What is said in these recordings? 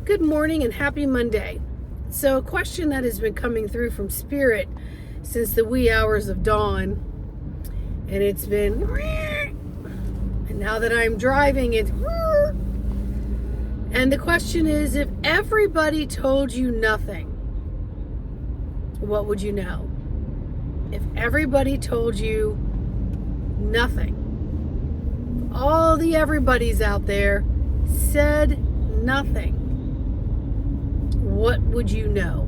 Good morning and happy Monday. So, a question that has been coming through from Spirit since the wee hours of dawn, and it's been, and now that I'm driving, it's, and the question is, if everybody told you nothing, what would you know? If everybody told you nothing, all the everybody's out there said nothing, what would you know?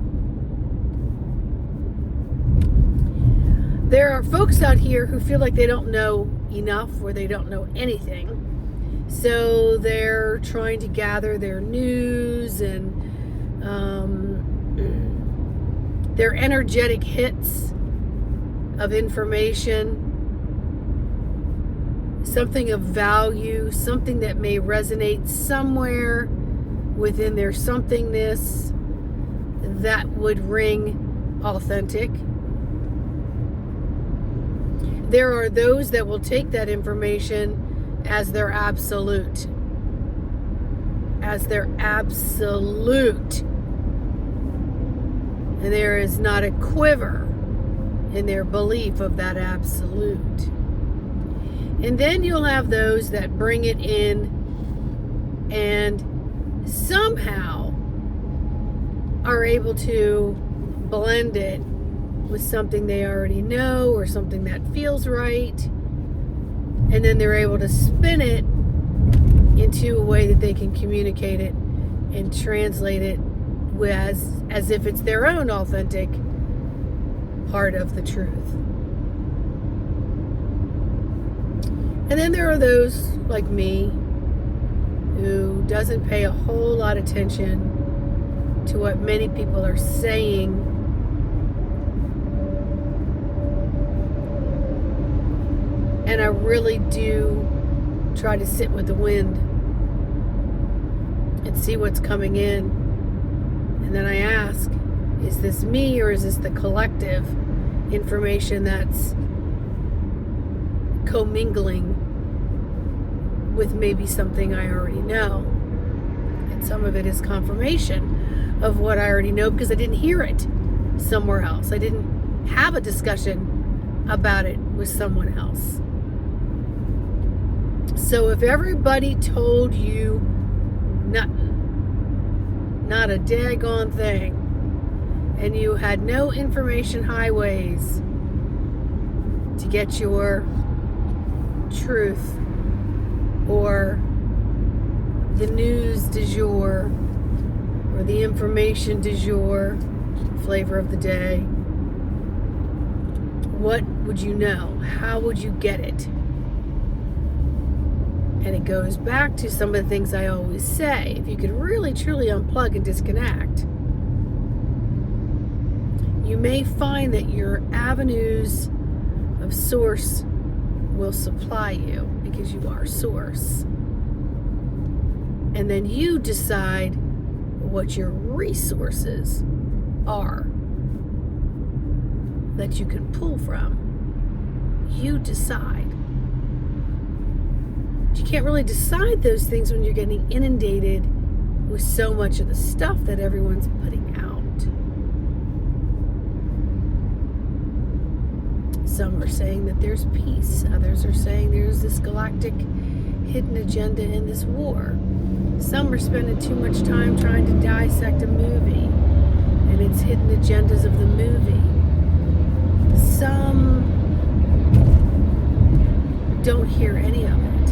There are folks out here who feel like they don't know enough or they don't know anything. So they're trying to gather their news and their energetic hits of information, something of value, something that may resonate somewhere within their somethingness that would ring authentic. There are those that will take that information as their absolute. As their absolute. And there is not a quiver in their belief of that absolute. And then you'll have those that bring it in and somehow are able to blend it with something they already know or something that feels right, and then they're able to spin it into a way that they can communicate it and translate it as if it's their own authentic part of the truth. And then there are those like me who doesn't pay a whole lot of attention to what many people are saying, and I really do try to sit with the wind and see what's coming in. And then I ask, is this me or is this the collective information that's commingling with maybe something I already know? And some of it is confirmation of what I already know because I didn't hear it somewhere else. I didn't have a discussion about it with someone else. So if everybody told you nothing, not a daggone thing, and you had no information highways to get your truth or the news du jour or the information du jour, flavor of the day, what would you know? How would you get it? And it goes back to some of the things I always say. If you could really truly unplug and disconnect, you may find that your avenues of source will supply you because you are source. And then you decide what your resources are that you can pull from. You decide. But you can't really decide those things when you're getting inundated with so much of the stuff that everyone's putting out. Some are saying that there's peace. Others are saying there's this galactic hidden agenda in this war. Some are spending too much time trying to dissect a movie and its hidden agendas of the movie. Some don't hear any of it.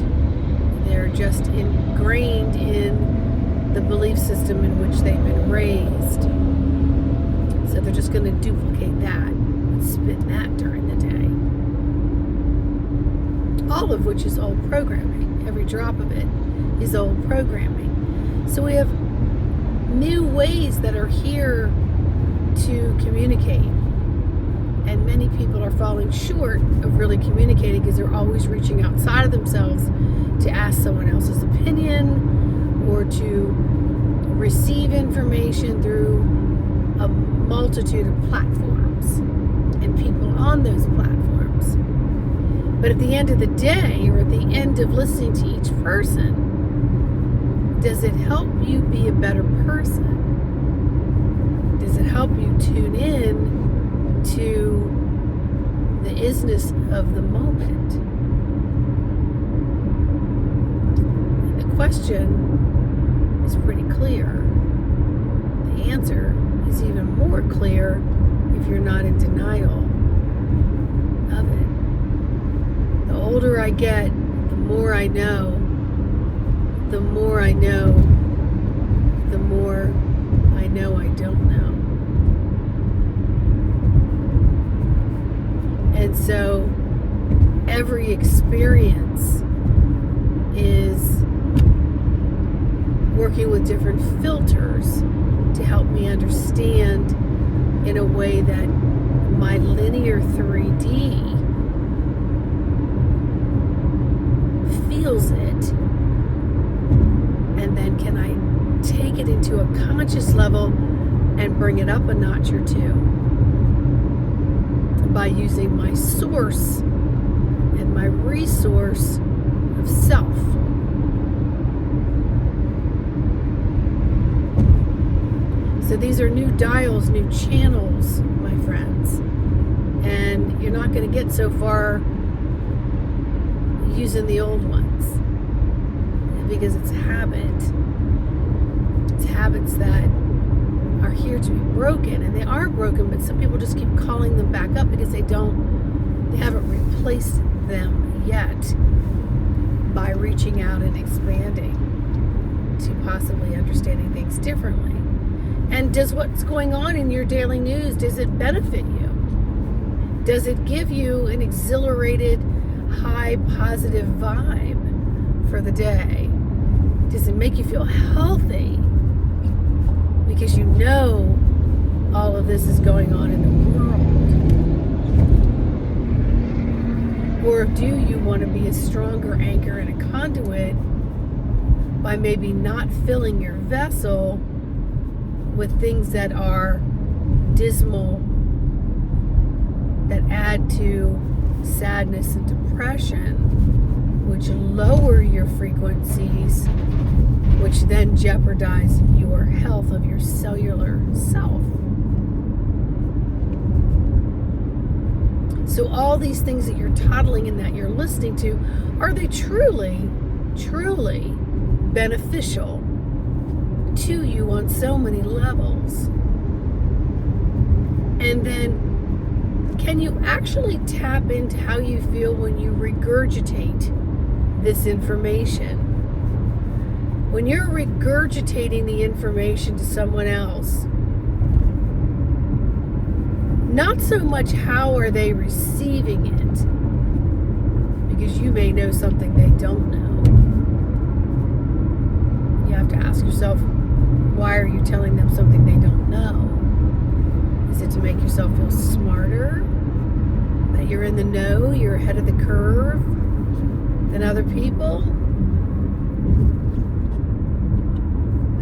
They're just ingrained in the belief system in which they've been raised. So they're just going to duplicate that and spin that during the day. All of which is old programming. Every drop of it is old programming. So we have new ways that are here to communicate. And many people are falling short of really communicating because they're always reaching outside of themselves to ask someone else's opinion or to receive information through a multitude of platforms and people on those platforms. But at the end of the day, or at the end of listening to each person, Does it help you be a better person? Does it help you tune in to the isness of the moment? And the question is pretty clear. The answer is even more clear if you're not in denial of it. The older I get, the more I know. The more I know, the more I know I don't know. And so every experience is working with different filters to help me understand in a way that my linear 3D feels it. And then can I take it into a conscious level and bring it up a notch or two by using my source and my resource of self. So these are new dials, new channels, my friends. And you're not going to get so far using the old ones. Because it's habit. It's habits that are here to be broken, and they are broken, but some people just keep calling them back up because they haven't replaced them yet by reaching out and expanding to possibly understanding things differently. And does what's going on in your daily news, does it benefit you? Does it give you an exhilarated, high, positive vibe for the day? Does it make you feel healthy? Because you know all of this is going on in the world. Or do you want to be a stronger anchor and a conduit by maybe not filling your vessel with things that are dismal, that add to sadness and depression, which lower your frequencies, which then jeopardize your health of your cellular self. So all these things that you're toddling and that you're listening to, are they truly, truly beneficial to you on so many levels? And then can you actually tap into how you feel when you regurgitate this information? When you're regurgitating the information to someone else, not so much how are they receiving it, because you may know something they don't know. You have to ask yourself, why are you telling them something they don't know? Is it to make yourself feel smarter? That you're in the know, you're ahead of the curve than other people?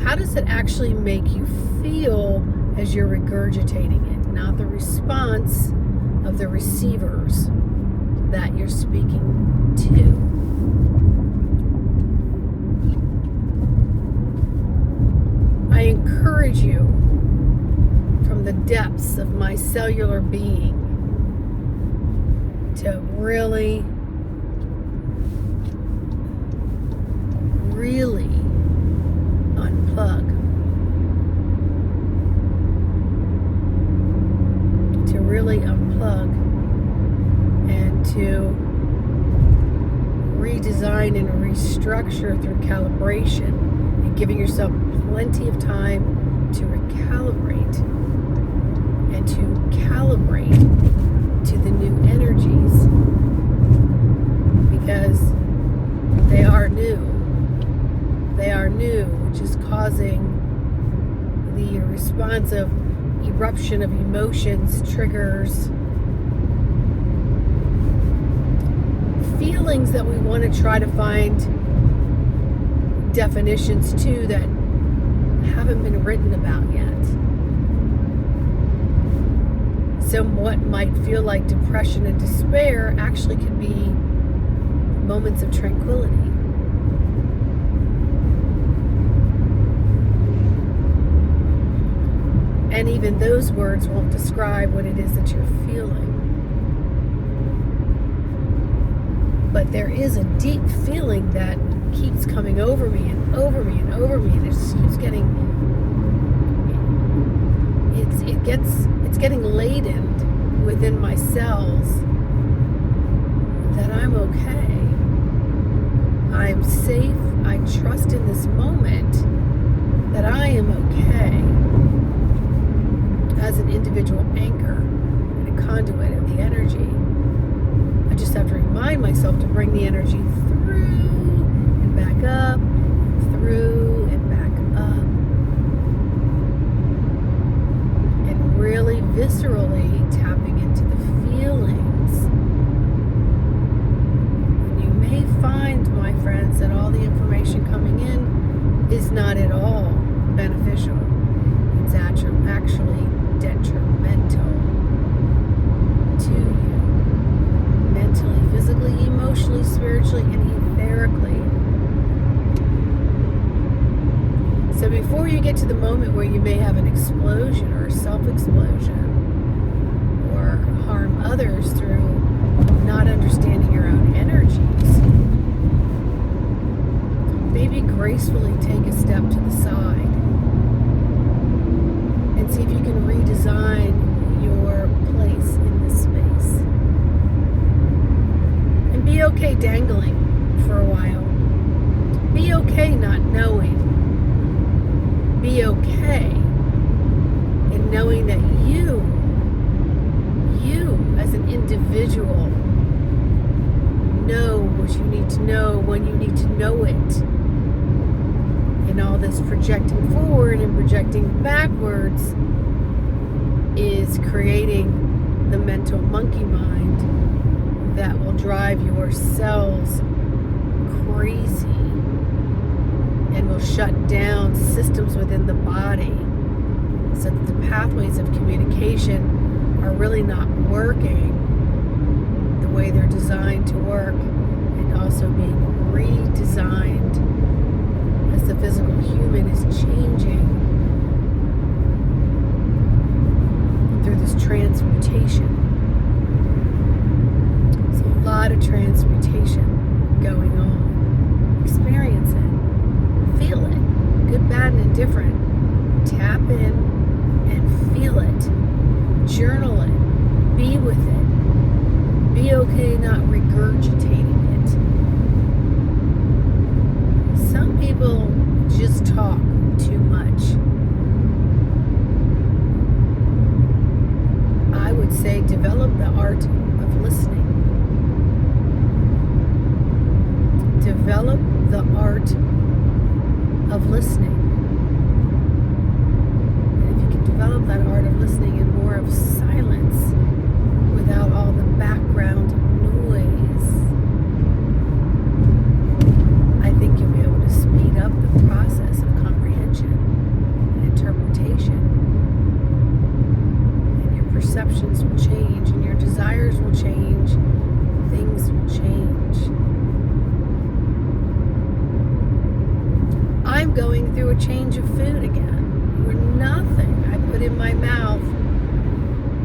How does it actually make you feel as you're regurgitating it, not the response of the receivers that you're speaking to? I encourage you from the depths of my cellular being to really, really unplug. To really unplug and to redesign and restructure through calibration and giving yourself plenty of time to recalibrate and to calibrate to the new energies, because they are new. They are new, which is causing the responsive eruption of emotions, triggers, feelings that we want to try to find definitions to that haven't been written about yet. So what might feel like depression and despair actually could be moments of tranquility. And even those words won't describe what it is that you're feeling. But there is a deep feeling that keeps coming over me and over me and over me, and it just keeps getting, it's getting laden within my cells that I'm okay. I'm safe. I trust in this moment that I am okay as an individual anchor and a conduit of the energy. I just have to remind myself to bring the energy through and back up, through and back up. And really viscerally tapping into the feelings. And you may find, my friends, that all the information coming in is not at all beneficial. It's actually detrimental to you. Mentally, physically, emotionally, spiritually, and etherically. So before you get to the moment where you may have an explosion or a self-explosion or harm others through not understanding your own energies, maybe gracefully take a step to the side and see if you can redesign your place in this space. And be okay dangling for a while. Be okay not knowing. Be okay in knowing that you as an individual know what you need to know when you need to know it. And all this projecting forward and projecting backwards is creating the mental monkey mind that will drive your cells crazy and will shut down systems within the body so that the pathways of communication are really not working the way they're designed to work, and also being redesigned as the physical human is changing through this transmutation. There's a lot of transmutation going on. Experience it. Feel it. Good, bad, and indifferent. Tap in and feel it. Journal it. Be with it. Be okay not regurgitating it. Some people just talk too much. I would say develop the art of listening. Develop the art of listening. And if you can develop that art of listening in more of silence without all the background noise, I think you'll be able to speed up the process of comprehension and interpretation. And your perceptions will change, and your desires will change, things will change. I'm going through a change of food again, where nothing I put in my mouth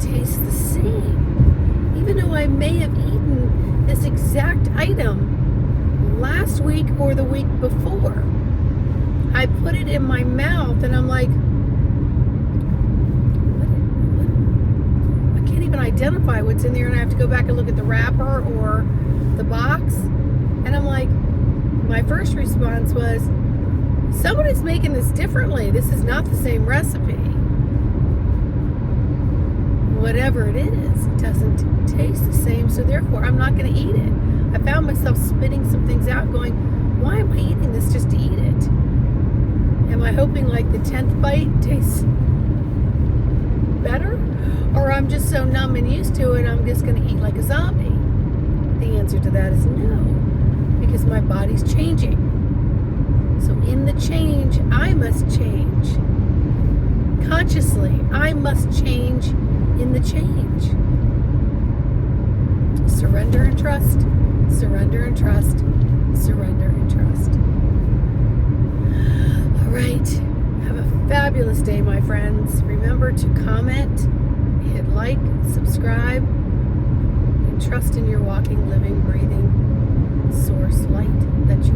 tastes the same. Even though I may have eaten this exact item last week or the week before, I put it in my mouth and I'm like, I can't even identify what's in there, and I have to go back and look at the wrapper or the box. And I'm like, my first response was, somebody's making this differently. This is not the same recipe. Whatever it is, it doesn't taste the same, so therefore I'm not going to eat it. I found myself spitting some things out going, why am I eating this just to eat it? Am I hoping like the 10th bite tastes better? Or I'm just so numb and used to it, I'm just going to eat like a zombie? The answer to that is no, because my body's changing. So in the change, I must change. Consciously, I must change in the change. Surrender and trust. Surrender and trust. Surrender and trust. All right. Have a fabulous day, my friends. Remember to comment, hit like, subscribe, and trust in your walking, living, breathing source light that you